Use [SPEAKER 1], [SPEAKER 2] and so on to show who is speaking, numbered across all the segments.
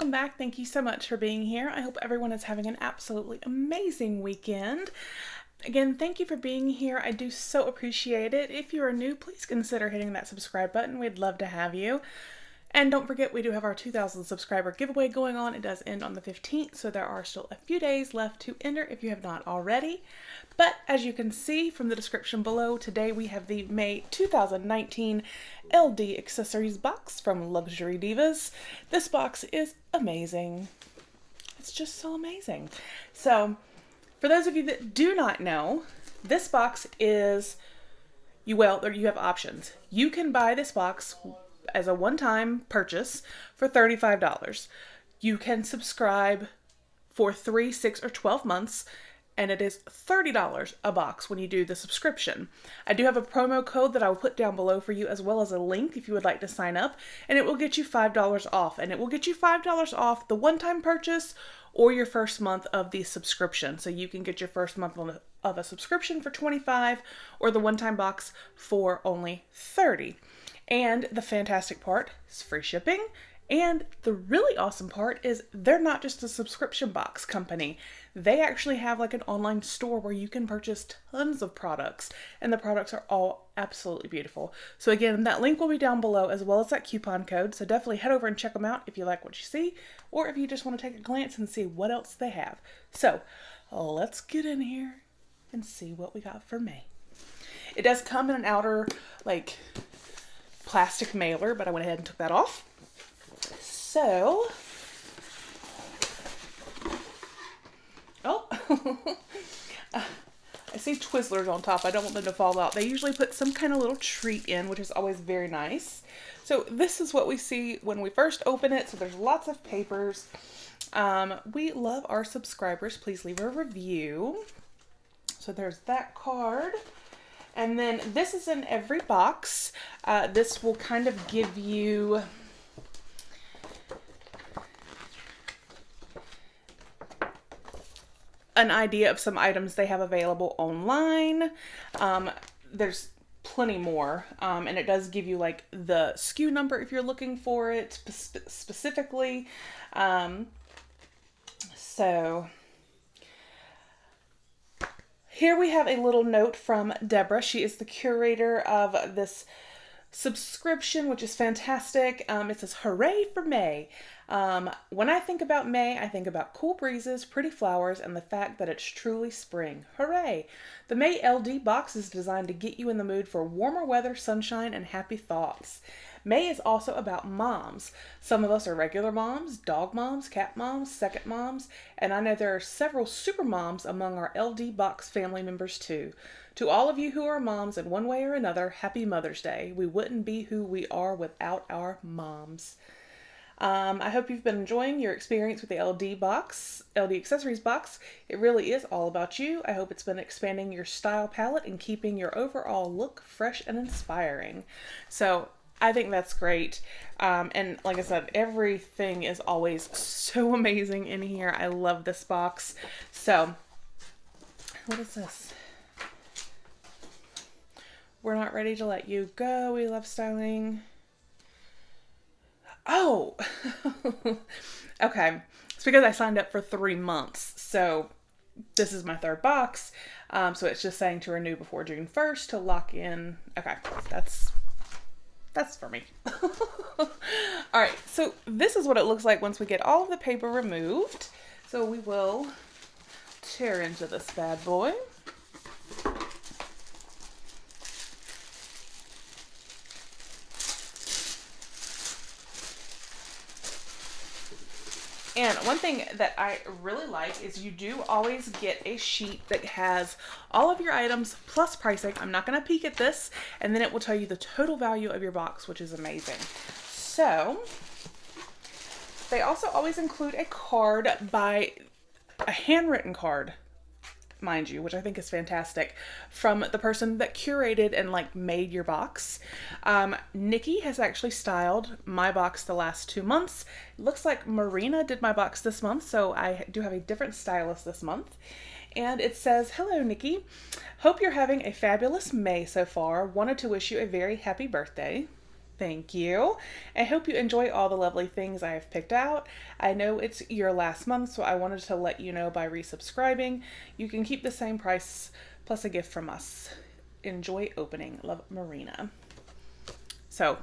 [SPEAKER 1] welcome back. Thank you so much for being here. I hope everyone is having an absolutely amazing weekend. Again, thank you for being here. I do so appreciate it. If you are new, please consider hitting that subscribe button. We'd love to have you. And don't forget, we do have our 2,000 subscriber giveaway going on. It does end on the 15th, so there are still a few days left to enter if you have not already. But as you can see from the description below, today we have the May 2019 LD Accessories Box from Luxury Divas. This box is amazing. It's just so amazing. So, for those of you that do not know, this box is, you have options. You can buy this box as a one-time purchase for $35. You can subscribe for 3, 6, or 12 months, and it is $30 a box when you do the subscription. I do have a promo code that I will put down below for you, as well as a link if you would like to sign up, and it will get you $5 off. And it will get you $5 off the one-time purchase or your first month of the subscription. So you can get your first month of a subscription for $25 or the one-time box for only $30. And the fantastic part is free shipping. And the really awesome part is they're not just a subscription box company. They actually have like an online store where you can purchase tons of products, and the products are all absolutely beautiful. So again, that link will be down below, as well as that coupon code. So definitely head over and check them out if you like what you see, or if you just want to take a glance and see what else they have. So let's get in here and see what we got for May. It does come in an outer like plastic mailer, but I went ahead and took that off. So, I see Twizzlers on top. I don't want them to fall out. They usually put some kind of little treat in, which is always very nice. So this is what we see when we first open it. So there's lots of papers. We love our subscribers. Please leave a review. So there's that card. And then this is in every box. This will kind of give you an idea of some items they have available online. There's plenty more, and it does give you like the SKU number if you're looking for it specifically. So here we have a little note from Deborah. She is the curator of this subscription, which is fantastic. It says, "Hooray for May. When I think about May, I think about cool breezes, pretty flowers, and the fact that it's truly spring. Hooray! The May LD box is designed to get you in the mood for warmer weather, sunshine, and happy thoughts. May is also about moms. Some of us are regular moms, dog moms, cat moms, second moms, and I know there are several super moms among our LD box family members too. To all of you who are moms in one way or another, happy Mother's Day. We wouldn't be who we are without our moms." I hope you've been enjoying your experience with the LD Accessories Box. It really is all about you. I hope it's been expanding your style palette and keeping your overall look fresh and inspiring. So I think that's great. And like I said, everything is always so amazing in here. I love this box. So, what is this? "We're not ready to let you go. We love styling." Oh, okay. It's because I signed up for 3 months. So this is my 3rd box. So it's just saying to renew before June 1st to lock in. Okay, that's for me. All right, so this is what it looks like once we get all of the paper removed. So we will tear into this bad boy. And one thing that I really like is you do always get a sheet that has all of your items plus pricing. I'm not going to peek at this, and then it will tell you the total value of your box, which is amazing. So they also always include a card, a handwritten card, mind you, which I think is fantastic, from the person that curated and like made your box. Nikki has actually styled my box the last 2 months. It looks like Marina did my box this month, so I do have a different stylist this month. And it says, "Hello, Nikki. Hope you're having a fabulous May so far. Wanted to wish you a very happy birthday." Thank you. I hope you enjoy all the lovely things I have picked out. I know it's your last month, so I wanted to let you know by resubscribing. You can keep the same price plus a gift from us. Enjoy opening. Love, Marina. So,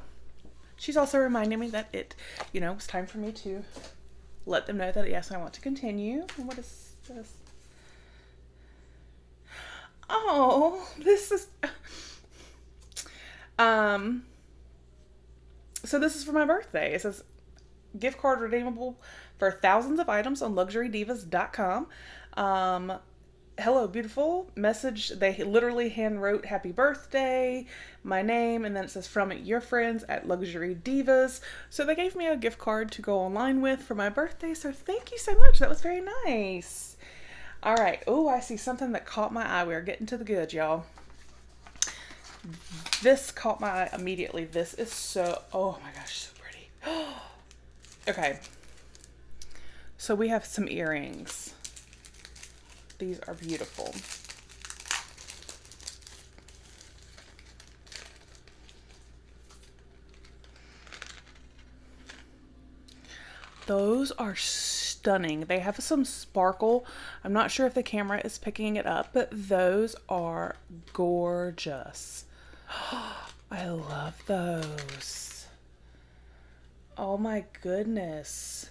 [SPEAKER 1] she's also reminding me that it's time for me to let them know that yes, I want to continue. And what is this? Oh, this is so this is for my birthday. It says gift card redeemable for thousands of items on luxurydivas.com. Hello, beautiful. Message, they literally hand wrote happy birthday, my name, and then it says from your friends at Luxury Divas. So they gave me a gift card to go online with for my birthday. So thank you so much. That was very nice. All right. Oh, I see something that caught my eye. We're getting to the good, y'all. This caught my eye immediately. This is oh my gosh, so pretty. Okay. So we have some earrings. These are beautiful. Those are stunning. They have some sparkle. I'm not sure if the camera is picking it up, but those are gorgeous. I love those. Oh my goodness.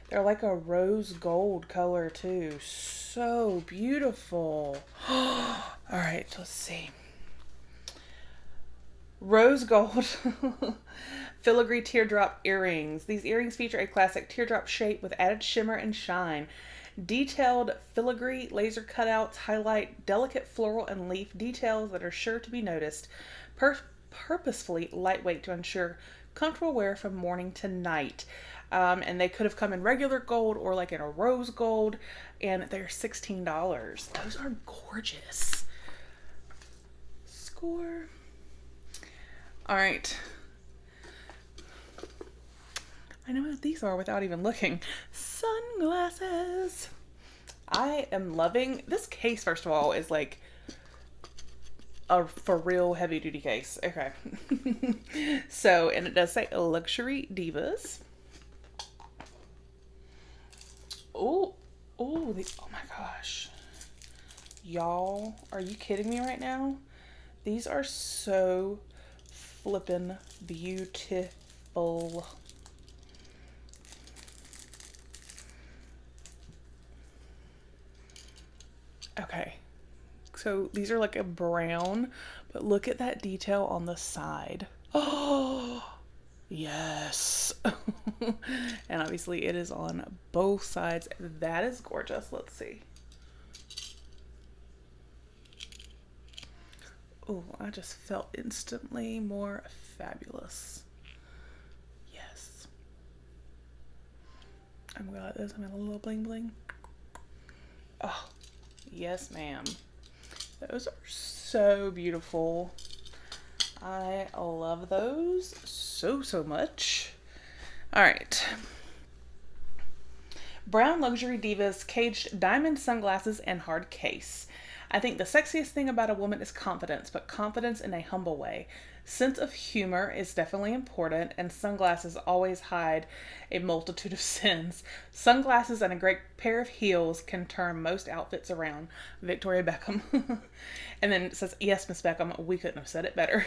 [SPEAKER 1] They're like a rose gold color too. So beautiful. All right, let's see. Rose gold Filigree teardrop earrings. These earrings feature a classic teardrop shape with added shimmer and shine. Detailed filigree laser cutouts highlight delicate floral and leaf details that are sure to be noticed. Purposefully lightweight to ensure comfortable wear from morning to night. And they could have come in regular gold or like in a rose gold, and they're $16. Those are gorgeous. Score. All right. I know what these are without even looking. Sunglasses. I am loving this case. First of all, is like a for real heavy duty case. Okay. So, and it does say Luxury Divas. Oh, oh my gosh. Y'all, are you kidding me right now? These are so flippin' beautiful. Okay. So these are like a brown, but look at that detail on the side. Oh, yes. And obviously it is on both sides. That is gorgeous. Let's see. Oh, I just felt instantly more fabulous. Yes. I'm glad there's a little bling bling. Oh, yes, ma'am. Those are so beautiful. I love those so much. All right. Brown Luxury Divas caged diamond sunglasses and hard case. I think the sexiest thing about a woman is confidence, but confidence in a humble way. Sense of humor is definitely important, and sunglasses always hide a multitude of sins. Sunglasses and a great pair of heels can turn most outfits around. Victoria Beckham. And then it says, yes, Miss Beckham, we couldn't have said it better.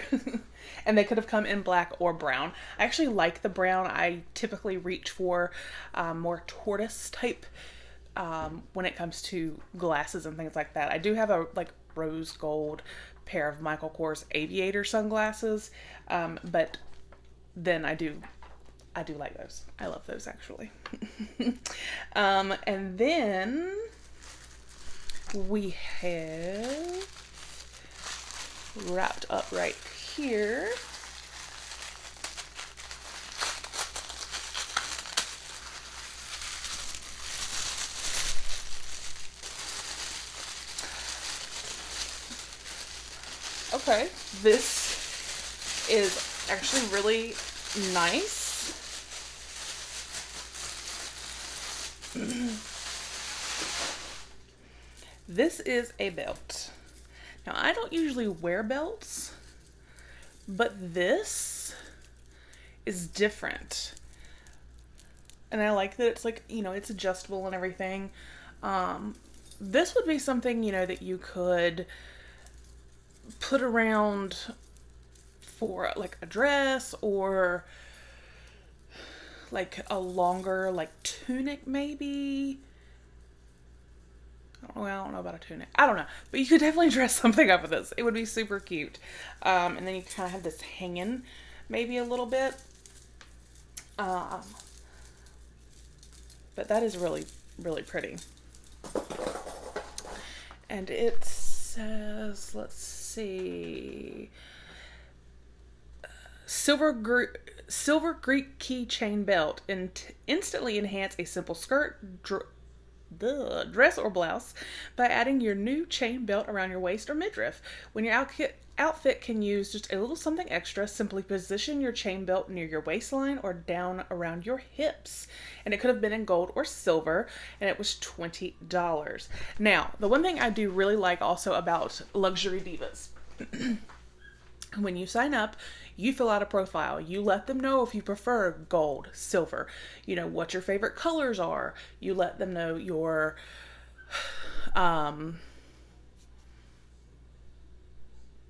[SPEAKER 1] And they could have come in black or brown. I actually like the brown. I typically reach for more tortoise type when it comes to glasses and things like that. I do have a like rose gold pair of Michael Kors aviator sunglasses, but then I do like those. I love those actually. And then we have wrapped up right here. Okay, this is actually really nice. This is a belt. Now, I don't usually wear belts, but this is different. And I like that it's like, it's adjustable and everything. This would be something, that you could put around for like a dress, or like a longer like tunic maybe. I don't know about a tunic. I don't know. But you could definitely dress something up with this. It would be super cute. And then you kind of have this hanging maybe a little bit. But that is really, really pretty. And it says, let's see, Silver Greek keychain belt and instantly enhance a simple skirt, dress, or blouse by adding your new chain belt around your waist or midriff. When your outfit can use just a little something extra, simply position your chain belt near your waistline or down around your hips. And it could have been in gold or silver, and it was $20. Now, the one thing I do really like also about Luxury Divas, when you sign up, you fill out a profile. You let them know if you prefer gold, silver, what your favorite colors are. You let them know your,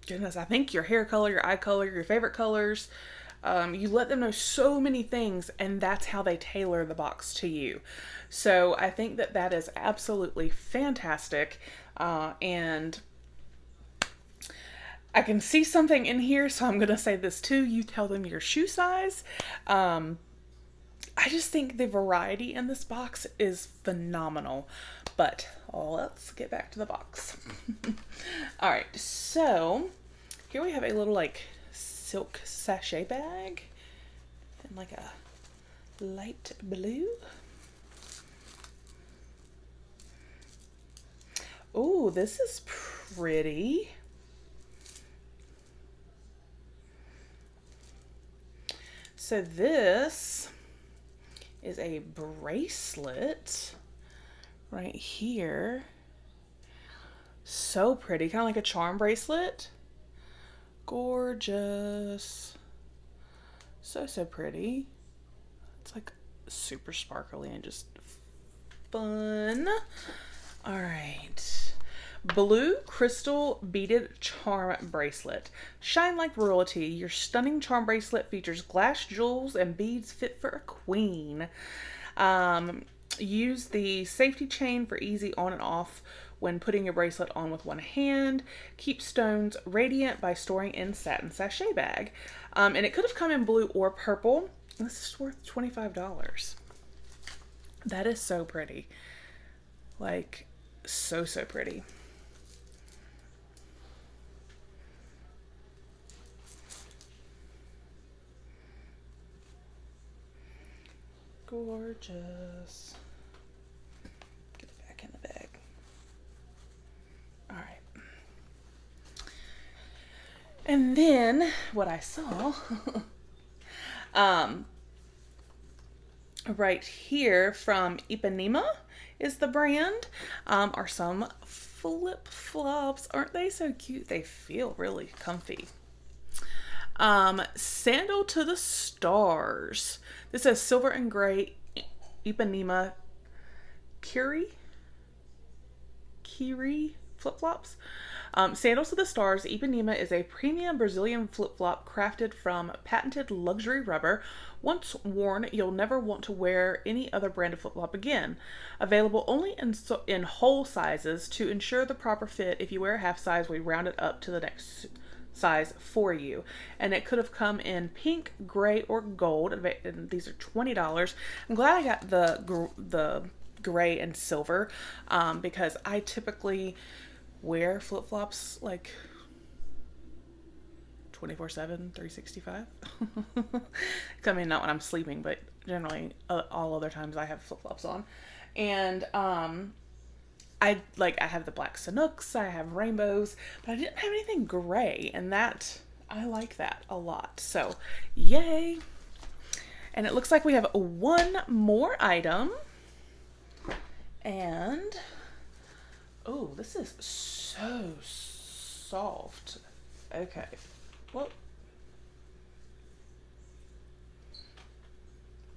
[SPEAKER 1] goodness, I think your hair color, your eye color, your favorite colors. You let them know so many things, and that's how they tailor the box to you. So I think that that is absolutely fantastic. And I can see something in here, so I'm going to say this too. You tell them your shoe size. I just think the variety in this box is phenomenal. But let's get back to the box. All right, so here we have a little like silk sachet bag in like a light blue. Oh, this is pretty. So this is a bracelet right here. So pretty, kind of like a charm bracelet. Gorgeous. So pretty. It's like super sparkly and just fun. All right. Blue crystal beaded charm bracelet. Shine like royalty. Your stunning charm bracelet features glass jewels and beads fit for a queen. Use the safety chain for easy on and off when putting your bracelet on with one hand. Keep stones radiant by storing in satin sachet bag. And it could have come in blue or purple. This is worth $25. That is so pretty. Like, so pretty. Gorgeous. Get it back in the bag. All right. And then what I saw right here from Ipanema is the brand, are some flip-flops. Aren't they so cute? They feel really comfy. Sandal to the Stars. This says silver and gray Ipanema Kiri flip-flops. Sandals to the Stars. Ipanema is a premium Brazilian flip-flop crafted from patented luxury rubber. Once worn, you'll never want to wear any other brand of flip-flop again. Available only in whole sizes. To ensure the proper fit, if you wear a half size, we round it up to the next size for you. And it could have come in pink, gray, or gold. And these are $20. I'm glad I got the gray and silver, because I typically wear flip-flops like 24/7, 365. I mean, not when I'm sleeping, but generally all other times I have flip-flops on. And I have the black Sanooks, I have rainbows, but I didn't have anything gray, and that I like that a lot. So yay. And it looks like we have one more item. And oh, this is so soft. Okay. Well,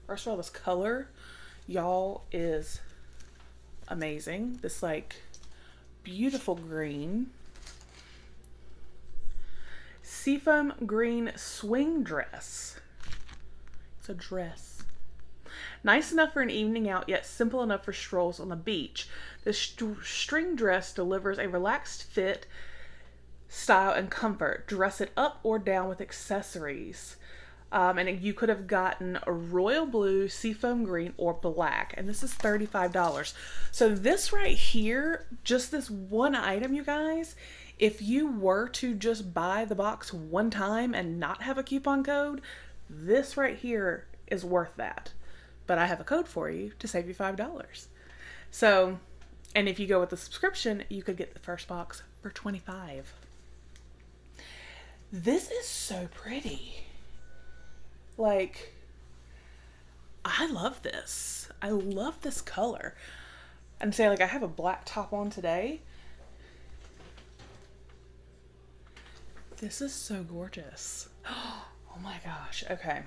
[SPEAKER 1] First of all, this color, y'all, is amazing. This like beautiful green. Seafoam green swing dress. It's a dress. Nice enough for an evening out, yet simple enough for strolls on the beach. This string dress delivers a relaxed fit, style, and comfort. Dress it up or down with accessories. And you could have gotten a royal blue, seafoam green, or black. And this is $35. So this right here, just this one item, you guys, if you were to just buy the box one time and not have a coupon code, this right here is worth that. But I have a code for you to save you $5. So, and if you go with the subscription, you could get the first box for $25. This is so pretty. Like, I love this. I love this color. And say, like, I have a black top on today. This is so gorgeous. Oh my gosh. Okay.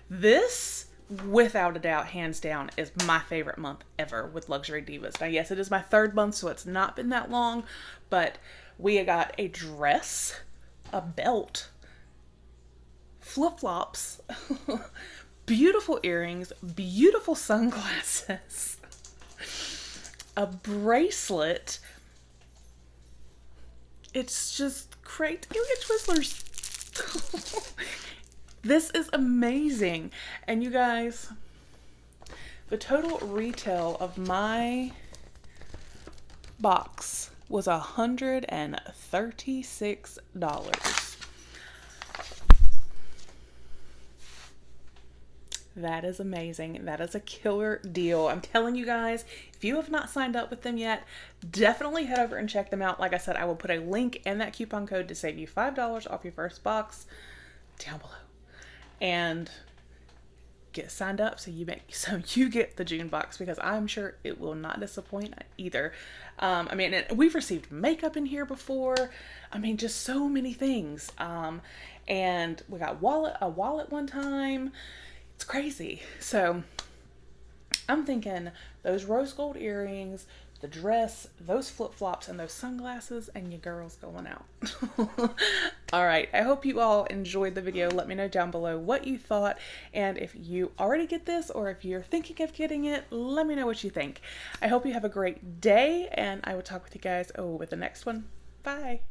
[SPEAKER 1] This, without a doubt, hands down, is my favorite month ever with Luxury Divas. Now, yes, it is my 3rd month, so it's not been that long, but we got a dress, a belt, flip-flops, beautiful earrings, beautiful sunglasses, a bracelet. It's just great. You get Twizzlers. This is amazing. And you guys, the total retail of my box was $136. That is amazing. That is a killer deal. I'm telling you guys, if you have not signed up with them yet, definitely head over and check them out. Like I said, I will put a link and that coupon code to save you $5 off your first box down below. And get signed up so you get the June box, because I'm sure it will not disappoint either. I mean, we've received makeup in here before. I mean, just so many things. And we got a wallet one time. It's crazy. So I'm thinking those rose gold earrings, the dress, those flip-flops, and those sunglasses, and your girl's going out. All right. I hope you all enjoyed the video. Let me know down below what you thought. And if you already get this, or if you're thinking of getting it, let me know what you think. I hope you have a great day, and I will talk with you guys with the next one. Bye.